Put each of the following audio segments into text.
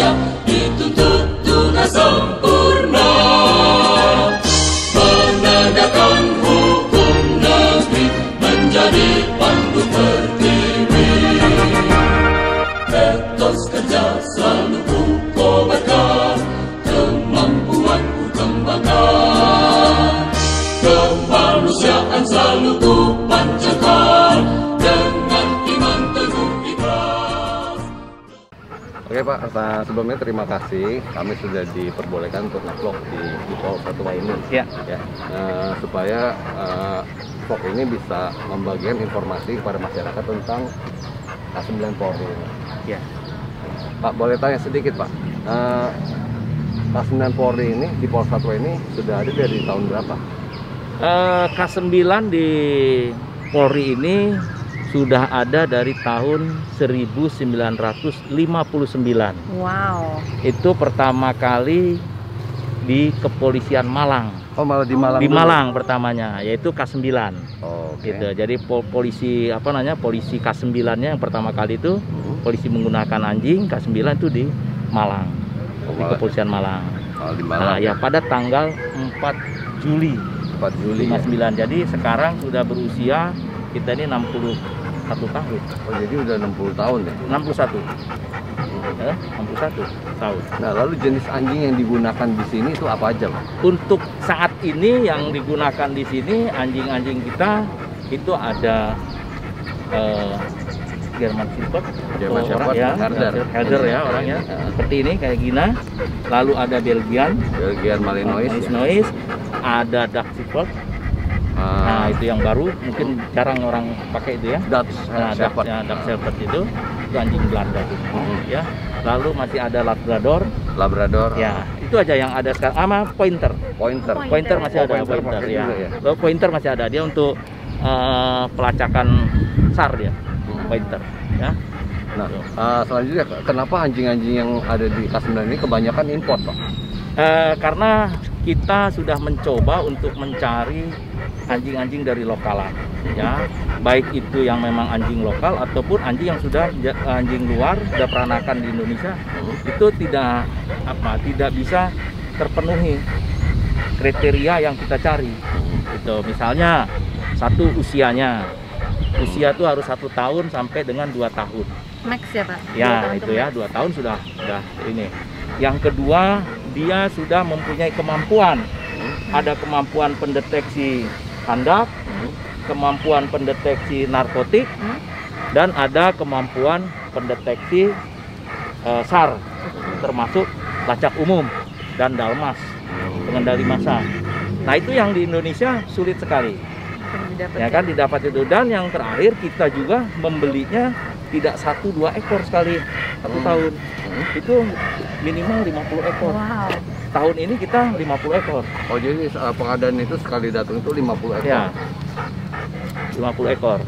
Indonesia dituntut tuntas sempurna, menegakkan hukum negeri menjadi pandu pertiwi. Etos kerja selalu ku kobarkan, kemampuan ku kembangkan, kemanusiaan selalu ku pancarkan dengan iman teguh ikhlas. Oke Pak, sebelumnya terima kasih. Kami sudah diperbolehkan untuk nge-vlog di Pol Satwa ini. Ya. Supaya vlog ini bisa membagikan informasi kepada masyarakat tentang K9 Polri. Ya. Pak, boleh tanya sedikit Pak, K9 Polri ini di Pol Satwa ini sudah ada dari tahun berapa? K9 di Polri ini sudah ada dari tahun 1959. Wow. Itu pertama kali di Kepolisian Malang. Oh, malah di Malang. Di dulu? Malang pertamanya, yaitu K9. Oh, oke. Gitu. Jadi polisi polisi K9-nya yang pertama kali itu polisi menggunakan anjing, K9 itu di Malang. Di Kepolisian Malang. Oh, di Nah, Malang. ya pada tanggal 4 Juli 4 Juli. 59. Jadi sekarang sudah berusia kita ini 61 tahun. Oh, jadi udah 60 tahun ya? 61. 61 tahun. Nah, lalu jenis anjing yang digunakan di sini itu apa aja Pak? Untuk saat ini yang digunakan di sini anjing-anjing kita itu ada German Shepherd, German orang Shepherd, ya, Herder ya orangnya. Seperti ini kayak gini. Lalu ada Belgian Malinois. Malinois, ada Dutch Shepherd. Nah, itu yang baru, mungkin jarang orang pakai itu ya. Dutch Nah, Shepherd. Dutch Shepherd itu anjing Belanda itu. Ya. Lalu masih ada Labrador. Ya, itu aja yang ada sekarang. Sama Pointer. Pointer masih ada. Pointer Pointer pakai ya. juga ya? Lalu Pointer masih ada, dia untuk pelacakan SAR dia. Pointer ya. Nah, selanjutnya kenapa anjing-anjing yang ada di K9 ini kebanyakan import Pak? Karena kita sudah mencoba untuk mencari anjing-anjing dari lokalan ya, baik itu yang memang anjing lokal ataupun anjing yang sudah anjing luar sudah peranakan di Indonesia, itu tidak bisa terpenuhi kriteria yang kita cari. Itu misalnya satu, usia itu harus 1 tahun sampai dengan 2 tahun. Max ya Pak? Ya, itu ya 2 tahun sudah ini. Yang kedua, dia sudah mempunyai kemampuan. Ada kemampuan pendeteksi handak, kemampuan pendeteksi narkotik, dan ada kemampuan pendeteksi SAR, termasuk lacak umum dan dalmas, pengendali massa. Nah, itu yang di Indonesia sulit sekali. Ya kan, didapat itu. Dan yang terakhir, kita juga membelinya tidak 1-2 ekor sekali 1 tahun. Itu minimal 50 ekor. Wow. Tahun ini kita 50 ekor. Oh, jadi pengadaan itu sekali datang itu 50 ekor. Ya. 50 ekor.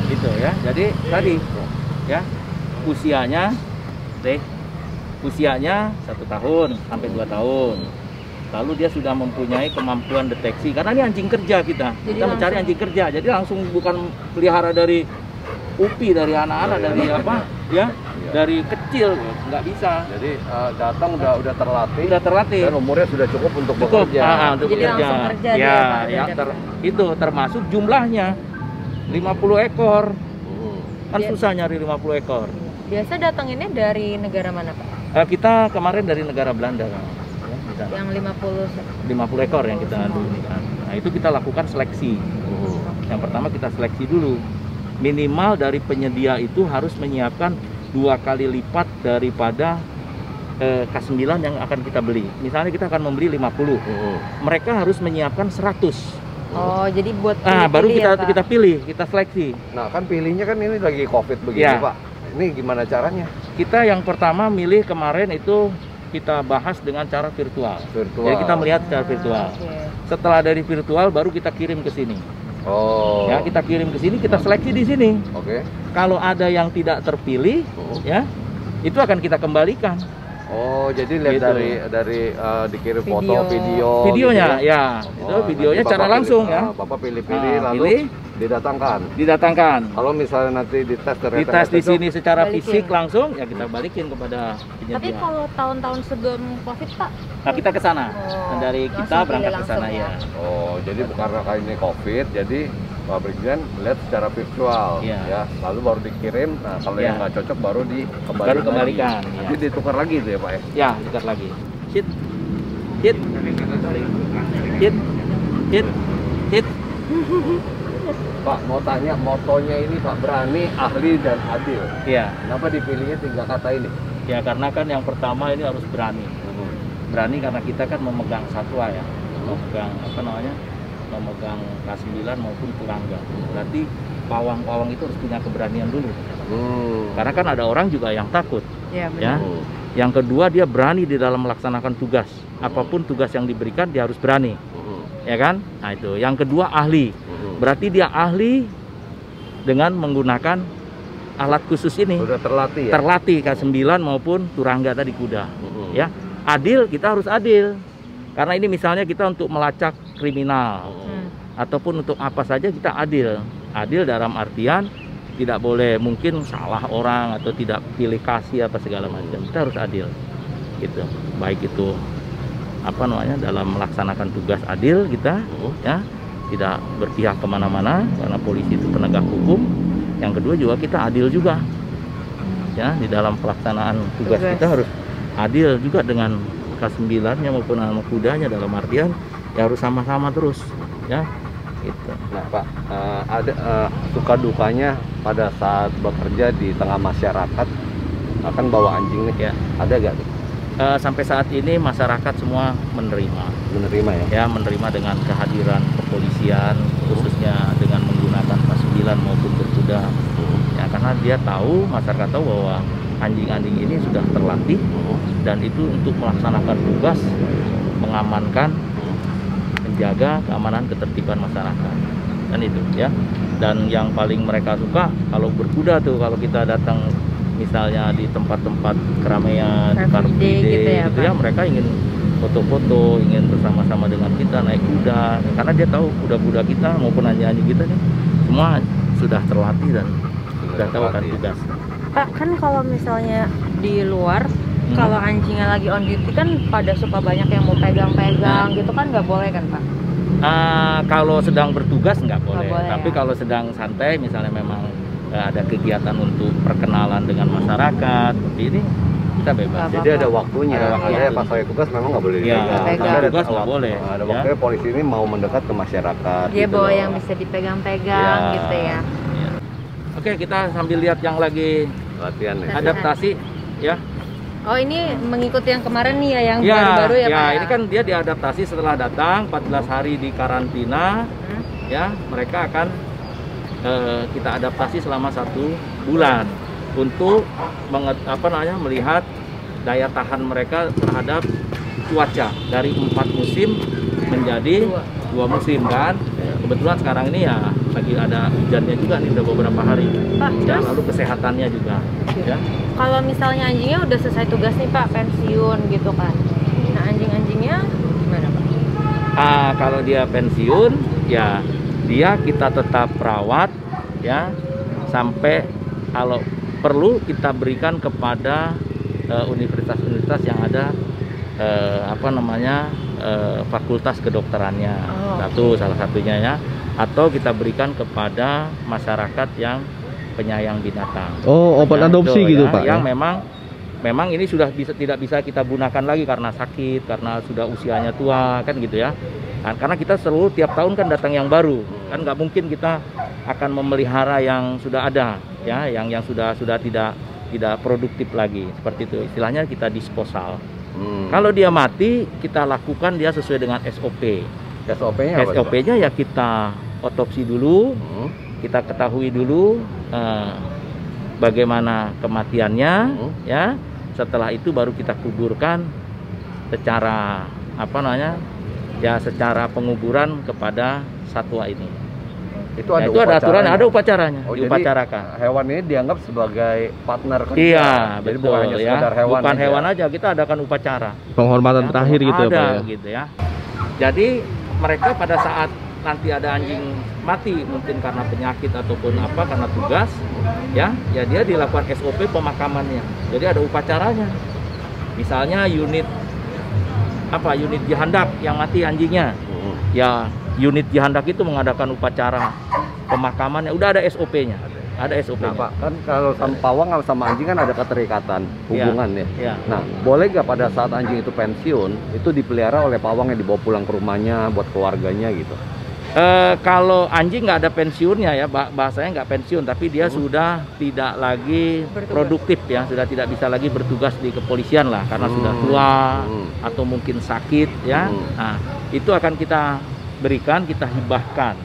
Gitu ya. Jadi tadi ya, usianya 1 tahun sampai 2 tahun. Lalu dia sudah mempunyai kemampuan deteksi, karena ini anjing kerja kita mencari anjing kerja, jadi langsung bukan pelihara dari UPI, dari anak-anak, dari apa ya, dari kecil, nggak bisa. Jadi datang udah terlatih. Dan umurnya sudah cukup untuk bekerja. Untuk jadi bekerja. langsung kerja Ya, dia, yang itu termasuk jumlahnya 50 ekor. Kan susah nyari 50 ekor. Biasa datanginnya dari negara mana Pak? Kita kemarin dari negara Belanda kan. Yang 50 ekor yang kita dulu kan. Nah, itu kita lakukan seleksi. Yang pertama kita seleksi dulu. Minimal dari penyedia itu harus menyiapkan 2 kali lipat daripada K9 yang akan kita beli. Misalnya kita akan membeli 50. Mereka harus menyiapkan 100. Oh, jadi buat baru ya, kita pilih, kita seleksi. Nah, kan pilihnya kan ini lagi Covid begini Ya. Pak. Ini gimana caranya? Kita yang pertama milih kemarin itu kita bahas dengan cara virtual. Jadi kita melihat secara virtual. Setelah dari virtual baru kita kirim ke sini. Oh. Ya, kita kirim ke sini, kita seleksi di sini. Oke. Kalau ada yang tidak terpilih, ya, itu akan kita kembalikan. Oh, jadi lihat Gitu. dari dikirim foto, videonya Videonya, gitu ya. Itu videonya nanti cara Bapak langsung pilih, ya. Bapak pilih-pilih lalu Pilih, Didatangkan. Kalau misalnya nanti dites ternyata Dites di cocok, sini secara Balikin. fisik langsung, ya kita balikin kepada Tapi penyedia. kalau tahun-tahun sebelum COVID Pak, Nah, kita ke sana. Oh, Dan dari langsung kita berangkat pilih ke sana langsung ya. Oh, jadi karena kali ini COVID, jadi Pak Brigjen melihat secara virtual, Iya. ya. Lalu baru dikirim. Nah, kalau Iya. yang nggak cocok baru dikembalikan. Baru kembalikan, lagi. iya. Nanti ditukar lagi itu ya Pak ya. Ya, dekat lagi. Hit. Hit. Hit. Hit. Hit. Pak, mau tanya motonya ini Pak, berani, ahli dan adil. Ya, Kenapa dipilihnya 3 kata ini? ya karena kan yang pertama ini harus berani. Berani karena kita kan memegang satwa ya. Memegang apa namanya? Memegang K9 maupun turangga. Berarti pawang-pawang itu harus punya keberanian dulu. Karena kan ada orang juga yang takut. ya Ya. Yang kedua, dia berani di dalam melaksanakan tugas. Apapun tugas yang diberikan dia harus berani. Ya kan? Nah, itu. Yang kedua, ahli. Berarti dia ahli dengan menggunakan alat khusus ini. Sudah terlatih ya? Terlatih K9 maupun turangga tadi kuda. Ya. Adil, kita harus adil. Karena ini misalnya kita untuk melacak kriminal ataupun untuk apa saja kita adil. Adil dalam artian tidak boleh mungkin salah orang atau tidak pilih kasih apa segala macam. Kita harus adil. Gitu. Baik itu apa namanya dalam melaksanakan tugas adil kita ya, tidak berpihak kemana-mana karena polisi itu penegak hukum. Yang kedua juga kita adil juga ya, di dalam pelaksanaan tugas kita harus adil juga dengan K9-nya maupun anak kudanya, dalam artian ya harus sama-sama terus ya gitu. Nah Pak, ada suka dukanya pada saat bekerja di tengah masyarakat akan bawa anjing nih Ya. Ada gak tuh? Sampai saat ini masyarakat semua menerima Menerima ya? ya, menerima dengan kehadiran kepolisian khususnya dengan menggunakan K9 maupun berkuda ya, karena dia tahu, masyarakat tahu bahwa anjing-anjing ini sudah terlatih dan itu untuk melaksanakan tugas mengamankan, menjaga keamanan ketertiban masyarakat dan itu ya. Dan yang paling mereka suka kalau berkuda tuh, kalau kita datang misalnya di tempat-tempat keramaian, Car Free Day gitu ya, gitu Pak. ya, mereka ingin foto-foto, ingin bersama-sama dengan kita naik kuda karena dia tahu kuda-kuda kita maupun anjing-anjing kita nih semua sudah terlatih dan sudah tahu kan terlatih. tugas. Pak, kan kalau misalnya di luar, kalau anjingnya lagi on duty kan pada suka banyak yang mau pegang-pegang gitu kan, nggak boleh kan Pak? Kalau sedang bertugas nggak boleh, boleh, tapi ya. kalau sedang santai misalnya memang ada kegiatan untuk perkenalan dengan masyarakat seperti ini, kita bebas. Nggak Jadi ada waktunya. Ada waktu. Ada pas saya tugas memang nggak boleh Iya, dipegang. pegang. Tapi ada tugas nggak waktu. boleh, Ada ya. waktunya polisi ini mau mendekat ke masyarakat. Dia gitu bawa loh. yang bisa dipegang-pegang Ya. gitu ya. Iya. Oke, kita sambil lihat yang lagi Latihan ya. adaptasi ya. Oh, ini mengikuti yang kemarin nih ya, yang Ya, baru-baru ya, ya, Pak? ini kan dia diadaptasi setelah datang 14 hari di karantina. Ya, mereka akan kita adaptasi selama 1 bulan untuk melihat daya tahan mereka terhadap cuaca dari 4 musim menjadi 2 musim kan. Kebetulan sekarang ini ya lagi ada hujannya juga nih udah beberapa hari. Pak, Ya, terus lalu kesehatannya juga. Ya. kalau misalnya anjingnya udah selesai tugas nih Pak, pensiun gitu kan. Nah, anjing-anjingnya gimana Pak? Kalau dia pensiun, ya dia kita tetap rawat ya sampai kalau perlu kita berikan kepada universitas-universitas yang ada fakultas kedokterannya. Salah satunya ya, atau kita berikan kepada masyarakat yang penyayang binatang. Oh, open Ya, adopsi betul, gitu ya, Pak? yang ya? memang ini sudah tidak bisa kita gunakan lagi karena sakit, karena sudah usianya tua kan gitu ya. Karena kita selalu tiap tahun kan datang yang baru, kan nggak mungkin kita akan memelihara yang sudah ada ya, yang sudah tidak produktif lagi, seperti itu istilahnya, kita disposal. Kalau dia mati, kita lakukan dia sesuai dengan SOP. SOP-nya apa? SOP-nya ya kita otopsi dulu, kita ketahui dulu bagaimana kematiannya ya. Setelah itu baru kita kuburkan secara secara penguburan kepada satwa ini. Itu Ya, itu ada aturannya, ada upacaranya, Oh, jadi diupacarakan. hewan ini dianggap sebagai partner kerja. Iya, Jadi betul bukan hanya ya. sekedar hewan Bukan aja. hewan aja, kita adakan upacara. Penghormatan Ya, terakhir gitu ya ada, Pak ya? gitu ya. Jadi mereka pada saat nanti ada anjing mati mungkin karena penyakit ataupun apa karena tugas, ya dia dilakukan SOP pemakamannya. Jadi ada upacaranya. Misalnya unit jihandak yang mati anjingnya, ya unit jihandak itu mengadakan upacara pemakamannya. Udah ada SOP-nya. Ada SOP-nya. Nah, Pak, kan kalau sama pawang sama anjing kan ada keterikatan hubungan ya. Iya. Nah, boleh nggak pada saat anjing itu pensiun, itu dipelihara oleh pawang yang dibawa pulang ke rumahnya buat keluarganya gitu? Kalau anjing nggak ada pensiunnya ya, bahasanya nggak pensiun, tapi dia sudah tidak lagi produktif ya, sudah tidak bisa lagi bertugas di kepolisian lah, karena sudah tua atau mungkin sakit ya. Nah, itu akan kita berikan, kita hibahkan,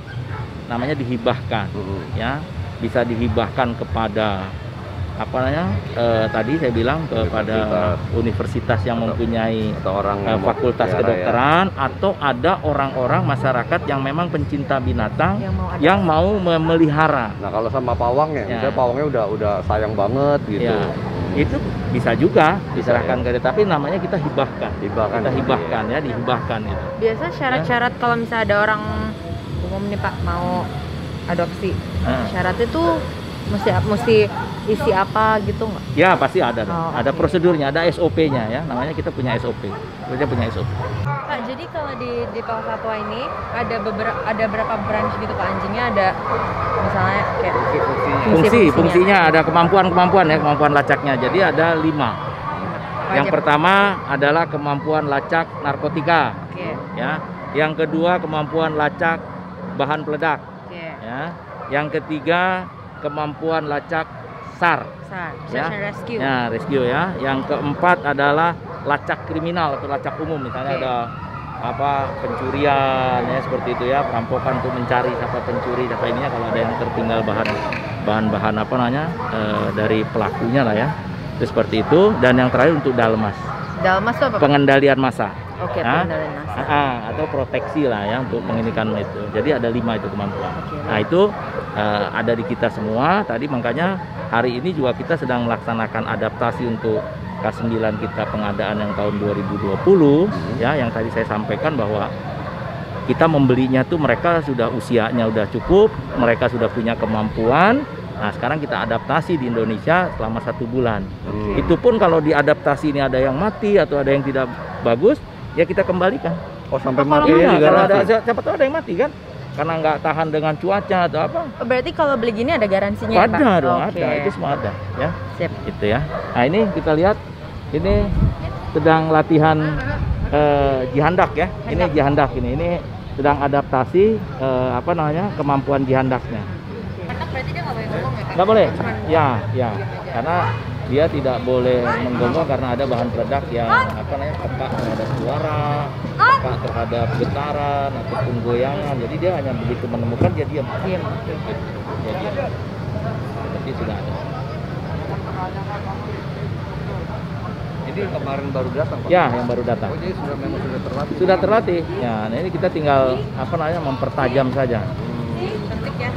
namanya dihibahkan ya. Bisa dihibahkan kepada tadi saya bilang kepada universitas yang mempunyai atau orang fakultas kedokteran ya. Atau ada orang-orang masyarakat yang memang pencinta binatang yang mau memelihara. Nah, kalau sama pawang ya, misalnya pawangnya udah sayang banget gitu. Ya, itu bisa juga diserahkan ke dia, tapi namanya kita hibahkan. Kita hibahkan ya, dihibahkan itu. Biasa syarat-syarat kalau misalnya ada orang umum nih Pak mau adopsi, syaratnya tuh mesti isi apa gitu nggak? Ya pasti ada, ada okay. Prosedurnya, ada SOP-nya ya, namanya kita punya SOP, kita punya SOP. Pak, jadi kalau di Pawang Satwa ini ada berapa branch gitu Pak anjingnya? Ada misalnya kayak fungsinya ada kemampuan ya, kemampuan lacaknya. Jadi ada 5. Yang pertama adalah kemampuan lacak narkotika, ya. Yang kedua kemampuan lacak bahan peledak, ya. Yang ketiga kemampuan lacak SAR, ya, rescue. Ya, rescue ya. Yang keempat adalah lacak kriminal atau lacak umum, misalnya ada pencurian ya seperti itu ya, perampokan untuk mencari siapa pencuri, siapa ininya kalau ada yang tertinggal bahan dari pelakunya lah ya. Itu seperti itu. Dan yang terakhir untuk dalmas. Dalmas itu apa? Pengendalian massa. Oke, pengendalian massa. Atau proteksi lah ya untuk menginikan itu. Jadi ada 5 itu kemampuan. Nah, itu ada di kita semua. Tadi makanya hari ini juga kita sedang melaksanakan adaptasi untuk K9 kita pengadaan yang tahun 2020 ya, yang tadi saya sampaikan bahwa kita membelinya tuh mereka sudah usianya udah cukup, mereka sudah punya kemampuan. Nah, sekarang kita adaptasi di Indonesia selama 1 bulan. Itu pun kalau diadaptasi ini ada yang mati atau ada yang tidak bagus, ya kita kembalikan. Oh, sampai mati ya, juga kalau ada, siapa tahu ada yang mati kan? Karena nggak tahan dengan cuaca atau apa. Berarti kalau beli gini ada garansinya ada, ya, Pak? Dong, ada, itu semua ada ya. Sip. Itu ya. Nah, ini kita lihat ini sedang latihan jihandak ya. Ini jihandak ini sedang adaptasi kemampuan jihandaknya. Berarti dia nggak boleh ngomong ya? Nggak boleh. Ya. Karena dia tidak boleh menggonggong karena ada bahan peledak yang peka terhadap suara, peka terhadap getaran ataupun goyangan. Jadi dia hanya begitu menemukan dia diam. Dia diam. Tapi sudah ada. Ini kemarin baru datang, Pak? Ya, yang baru datang. Oh, jadi memang sudah terlatih. Sudah terlatih. Ya, nah ini kita tinggal mempertajam saja. Cantik ya.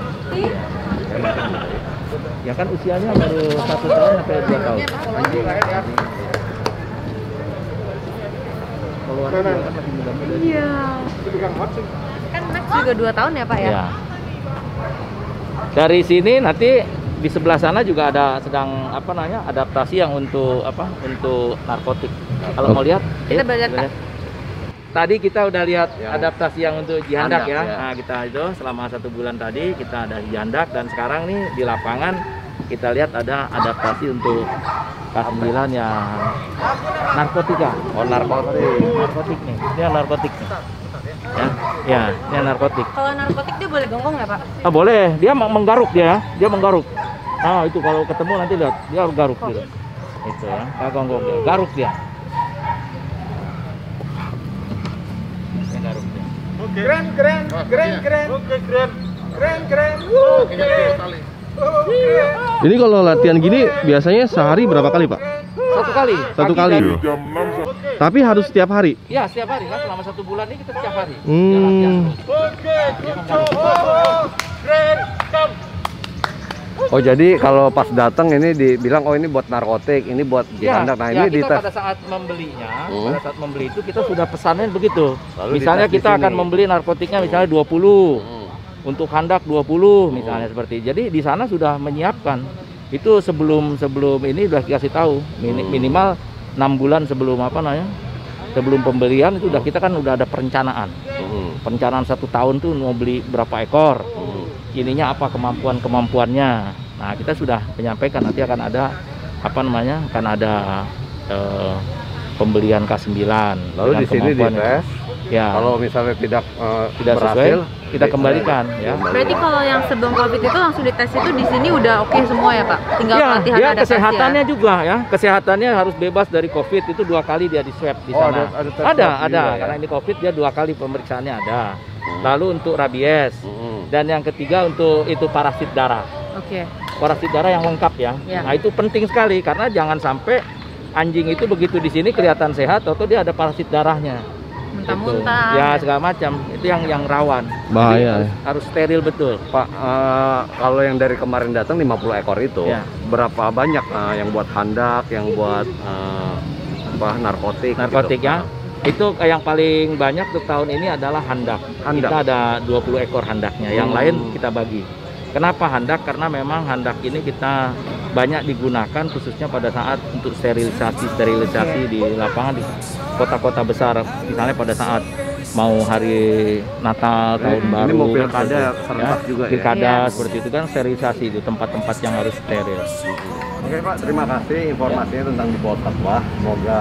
Ya kan usianya baru 1 tahun sampai 2 tahun. Keluarnya kan masih muda-muda. Iya. Kan Max juga 2 tahun ya Pak ya? Ya. Dari sini nanti di sebelah sana juga ada sedang adaptasi yang untuk narkotik. Kalau mau lihat, kita lihat Pak. Tadi kita udah lihat adaptasi yang untuk jihandak ya. Ya. Nah, kita itu selama 1 bulan tadi kita ada jihandak, dan sekarang nih di lapangan kita lihat ada adaptasi untuk K9 yang narkotika. Oh, narkotik nih. Ini narkotik nih. Ya, ini narkotik. Kalau narkotik dia boleh gonggong nggak Pak? Boleh. Dia menggaruk dia menggaruk. Nah, itu kalau ketemu nanti lihat dia garuk gitu. Itu ya. Nggak gonggong dia, garuk dia. Keren. Ini kalau latihan gini biasanya sehari berapa kali, Pak? 1 kali. 1 kali. Tapi harus setiap hari. Ya, setiap hari kan, selama 1 bulan ini kita setiap hari. Oh jadi kalau pas datang ini dibilang oh ini buat narkotik, ini buat jihandak. Nah ini kita dites. pada saat membelinya, pada saat membeli itu kita sudah pesanin begitu. Lalu Misalnya dites di kita akan sini. membeli narkotiknya misalnya 20, untuk handak 20 misalnya seperti. Jadi di sana sudah menyiapkan. Itu sebelum ini udah dikasih tahu minimal 6 bulan sebelum sebelum pembelian itu udah kita kan udah ada perencanaan. Perencanaan 1 tahun tuh mau beli berapa ekor. Ininya apa kemampuannya. Nah, kita sudah menyampaikan nanti akan ada akan ada pembelian K9. Lalu di sini dites. Ya. Kalau misalnya tidak berhasil, berhasil, kita kembalikan ya. Berarti kalau yang sebelum COVID itu langsung dites itu di sini udah oke semua ya Pak? Tinggal Ya, pelatihan dia adaptasi kesehatannya ya? juga ya. Kesehatannya harus bebas dari COVID itu 2 kali dia di swab di Oh, sana. ada tes swab juga ya? Karena ini COVID dia 2 kali pemeriksaannya ada. Lalu untuk rabies dan yang ketiga untuk itu parasit darah. Oke. Parasit darah yang lengkap ya. Ya. Nah itu penting sekali karena jangan sampai anjing itu begitu di sini kelihatan sehat atau dia ada parasit darahnya. Muntah-muntah. Ya segala macam itu yang rawan. Bahaya. Jadi harus steril betul. Pak, kalau yang dari kemarin datang 50 ekor itu, Ya. berapa banyak yang buat handak, yang buat narkotik? Narkotik gitu? ya. Itu yang paling banyak untuk tahun ini adalah handak. Handak. Kita ada 20 ekor handaknya. Yang lain kita bagi. Kenapa handak? Karena memang handak ini kita banyak digunakan khususnya pada saat untuk sterilisasi di lapangan di kota-kota besar. Misalnya pada saat mau hari Natal, tahun baru. Ini mau kan pilkada seperti itu, serentak juga ya? Pilkada Iya. seperti itu kan sterilisasi itu tempat-tempat yang harus steril. Oke Pak, terima kasih informasinya tentang di Pol Satwa. Semoga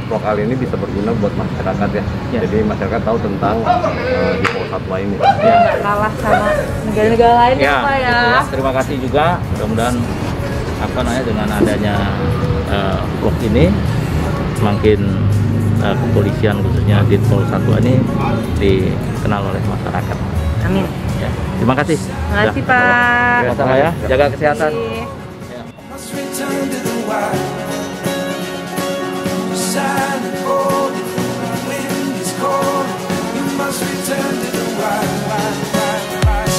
vlog kali ini bisa berguna buat masyarakat ya. Ya. Jadi masyarakat tahu tentang di Pol Satwa ini. Biar nggak kalah sama negara-negara lain ya Pak ya. Terima kasih juga. Mudah-mudahan dengan adanya vlog ini semakin kepolisian khususnya di Pol Satwa ini dikenal oleh masyarakat. Amin. Ya, terima kasih. Terima kasih Pak. Sama-sama ya. Jaga kesehatan. Must return to the wild. Silent for the wind is cold. You must return to the wild, wild, wild, wild.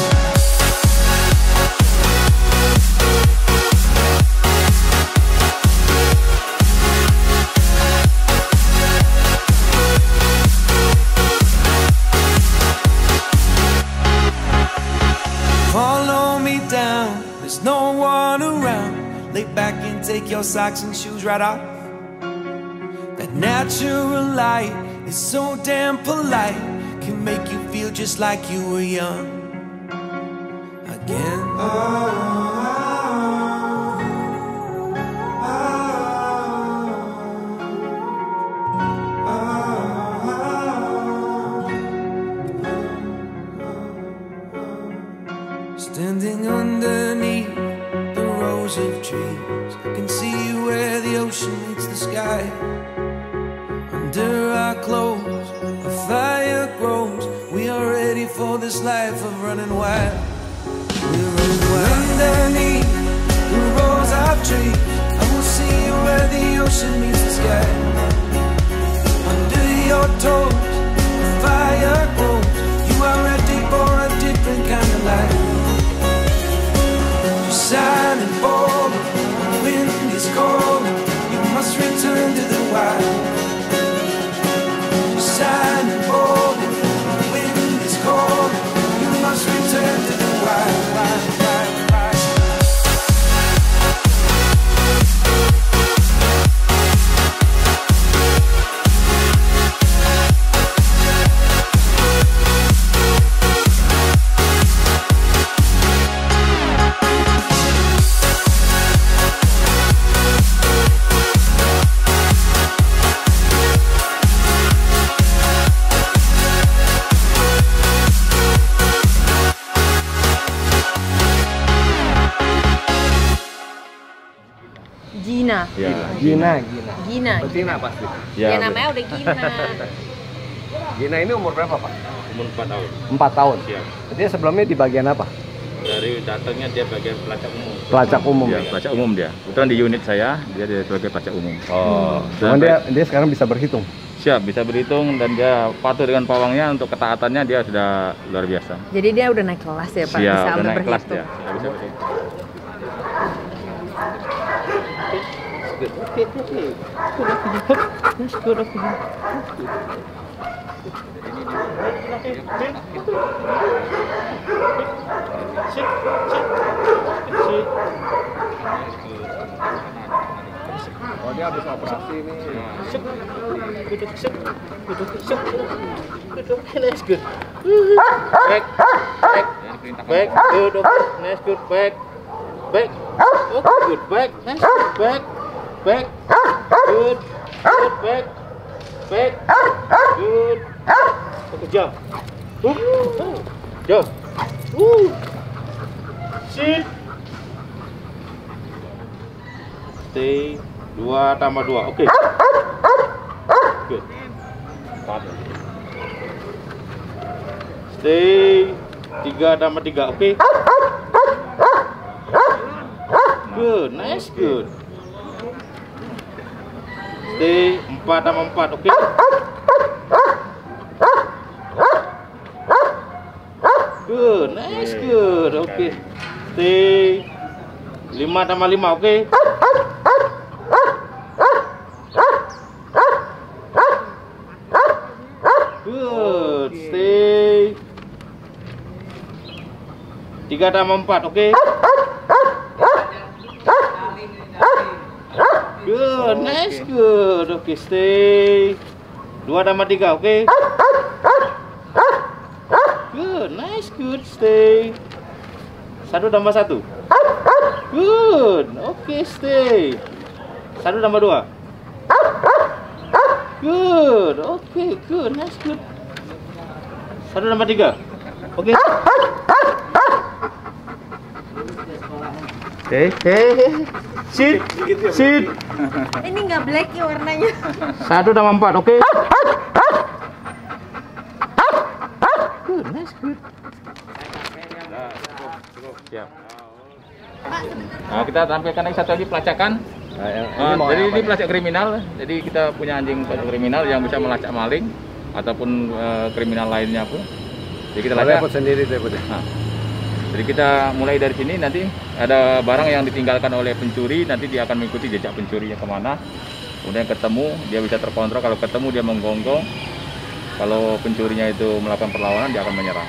Follow me down, there's no one around. Lay back and take your socks and shoes right off. That natural light is so damn polite, can make you feel just like you were young again. Standing underneath the rows of trees, I can see where the ocean meets the sky. Under our clothes, a fire grows. We are ready for this life of running wild. We're running wild. Underneath the rows of trees, I will see where the ocean meets the sky. Under your toes, a fire grows. You are ready for a different kind of life. Silent for the wind is cold. You must return to the wild. Silent for the wind is cold. You must return to the wild, wild, wild, wild. Gina. Ya. Gina. Betina pasti. Ya, namanya udah Gina. Gina ini umur berapa Pak? Umur 4 tahun. 4 tahun. Siap. Dia sebelumnya di bagian apa? Dari datangnya dia bagian pelacak umum. Pelacak umum. Ya, pelacak umum dia. Kebetulan di unit saya dia sebagai pelacak umum. Oh, cuman dia sekarang bisa berhitung. Siap, bisa berhitung dan dia patuh dengan pawangnya. Untuk ketaatannya dia sudah luar biasa. Jadi dia udah naik kelas ya Pak, Siap, bisa udah ambil naik kelas berhitung. dia. Sudah bisa berhitung. good. Okay, okay. That's good, okay. Sit, sit. Oh, dia habis operasi nih. Sit. Duduk, sit. Duduk, sit. Duduk, that's good. Back, back, back, good, okay. That's good, back, back. Okay, good, back, that's good, back, back, good, good, back, back, good. Okay, jump. Jump. Sit. Stay. 2 tambah 2, oke. Good. Stay. 3 tambah 3, oke. Good, nice, good. Stay. 4 tambah 4, oke. Good, nice, good, oke. Stay. 5 tambah 5, oke. Good, stay. 3 tambah 4, oke. Good, nice, good. Oke, stay. 2 tambah 3, oke. Good, nice, good, stay. 1 tambah 1. Good, oke, stay. 1 tambah 2. Good, oke, good, nice, good. 1 tambah 3. Oke. Sit, sit. Ini nggak black ya warnanya. 1 tambah 4, oke. Good, nice, good. Siap. Nah, kita tampilkan lagi satu lagi pelacakan. Jadi ini pelacak kriminal. Jadi kita punya anjing pelacak kriminal yang bisa melacak maling ataupun kriminal lainnya pun. Jadi kita lacak sendiri deh, nah, jadi kita mulai dari sini, nanti ada barang yang ditinggalkan oleh pencuri, nanti dia akan mengikuti jejak pencurinya kemana. Kemudian ketemu, dia bisa terkontrol. Kalau ketemu dia menggonggong. Kalau pencurinya itu melakukan perlawanan, dia akan menyerang.